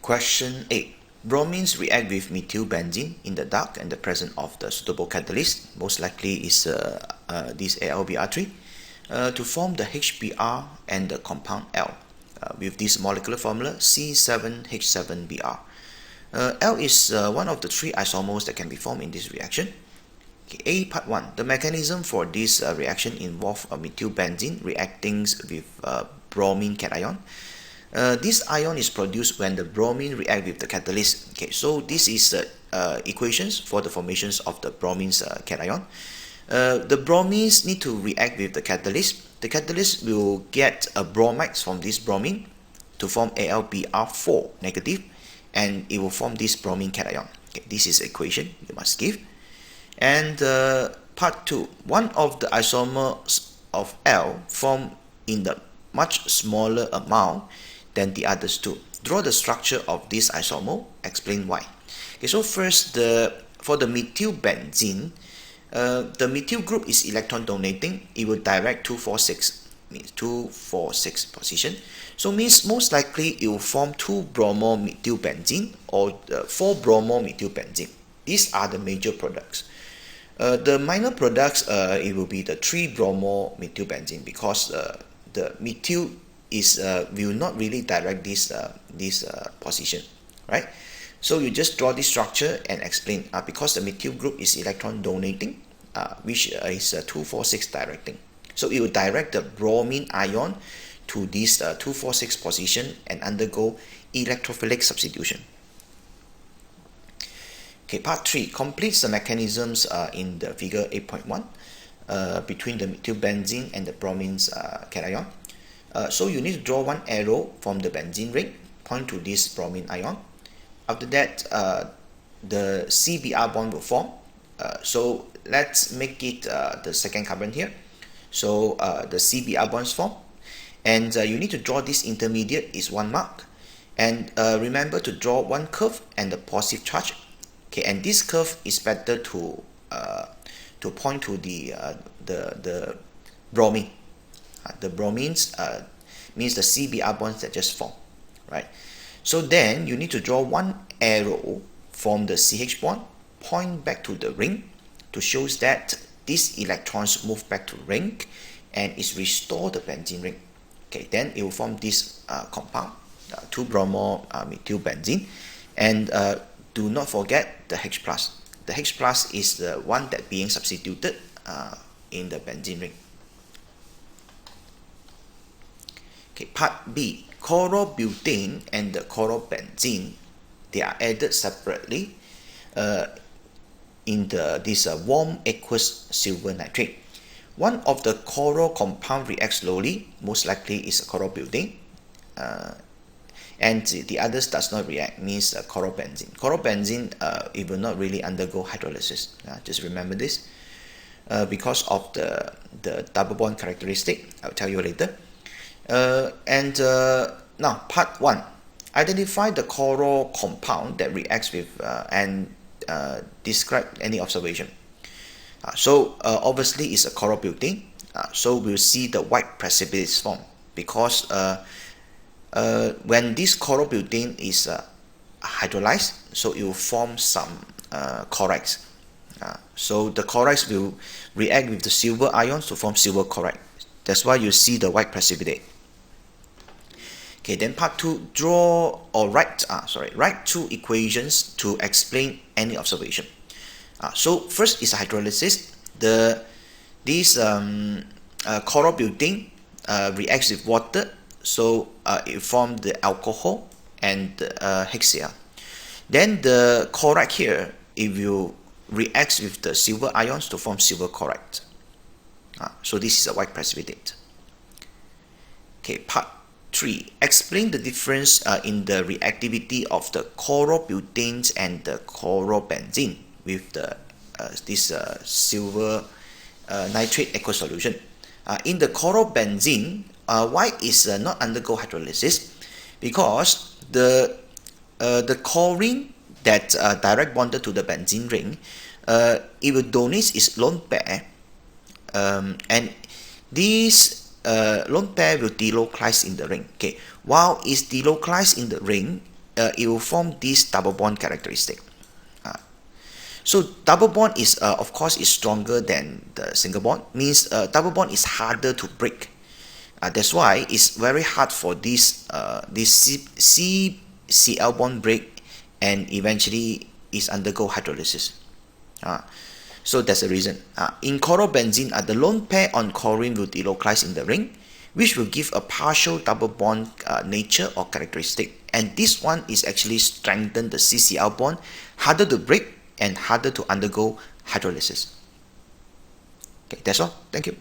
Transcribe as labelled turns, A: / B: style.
A: Question 8. Bromines react with methylbenzene in the dark and the presence of the suitable catalyst, most likely is this AlBr3, to form the HBr and the compound L with this molecular formula C7H7Br. L is one of the three isomers that can be formed in this reaction. Okay, A part 1. The mechanism for this reaction involves methylbenzene reacting with bromine cation. This ion is produced when the bromine reacts with the catalyst. Okay, so this is the equations for the formations of the bromine's cation. The bromines need to react with the catalyst. The catalyst will get a bromides from this bromine to form AlBr4 negative, and it will form this bromine cation. Okay, this is the equation you must give. And part 2, one of the isomers of L formed in the much smaller amount than the others two. Draw the structure of this isomer, explain why. Okay, so first, for the methylbenzene, the methyl group is electron donating. It will direct 246, means 246 position. So means most likely it will form 2-bromomethylbenzene or 4-bromomethylbenzene. These are the major products. The minor products, it will be the 3-bromomethylbenzene, because the methyl is will not really direct this position, right? So you just draw this structure and explain. Because the methyl group is electron donating, which is 246 directing. So it will direct the bromine ion to this 246 position and undergo electrophilic substitution. Okay, part 3 completes the mechanisms in the figure 8.1 between the methylbenzene and the bromine's cation. So you need to draw one arrow from the benzene ring, point to this bromine ion. After that, the CBr bond will form. So let's make it the second carbon here. So the CBr bonds form, and you need to draw this intermediate is 1 mark, and remember to draw one curve and the positive charge. Okay, and this curve is better to point to the bromine. The bromines means the CBr bonds that just form, right? So then you need to draw one arrow from the CH bond, point back to the ring to show that these electrons move back to ring and is restore the benzene ring. Okay, then it will form this compound, 2-bromomethylbenzene, and do not forget the H+. The H+ is the one that being substituted in the benzene ring. Okay, part B, chlorobutane and the chlorobenzene, they are added separately in this warm aqueous silver nitrate. One of the chloro compound reacts slowly, most likely is chlorobutane, and the others does not react, means chlorobenzene. Chlorobenzene, it will not really undergo hydrolysis. Just remember this because of the double bond characteristic. I'll tell you later. Now part 1, identify the chloro compound that reacts with and describe any observation. So obviously it's a chlorobutane. So we'll see the white precipitates form, because when this chlorobutane is hydrolyzed, so it will form some chlorides. So the chlorides will react with the silver ions to form silver chloride. That's why you see the white precipitate. Okay, then part 2, write 2 equations to explain any observation. So first is hydrolysis. This chlorobutane reacts with water, so it forms the alcohol and HCl. Then the chloride here, it will react with the silver ions to form silver chloride. So this is a white precipitate. Okay, part 3. Explain the difference in the reactivity of the chlorobutanes and the chlorobenzene with this silver nitrate aqueous solution. In the chlorobenzene, why is not undergo hydrolysis? Because the chlorine that direct bonded to the benzene ring, it will donate its lone pair, and this lone pair will delocalize in the ring. Okay, while it's delocalized in the ring, it will form this double bond characteristic. So double bond is of course is stronger than the single bond, means double bond is harder to break. That's why it's very hard for this CCl bond break and eventually is undergo hydrolysis. So that's the reason. In chlorobenzene, the lone pair on chlorine will delocalize in the ring, which will give a partial double bond nature or characteristic. And this one is actually strengthen the CCl bond, harder to break and harder to undergo hydrolysis. Okay, that's all. Thank you.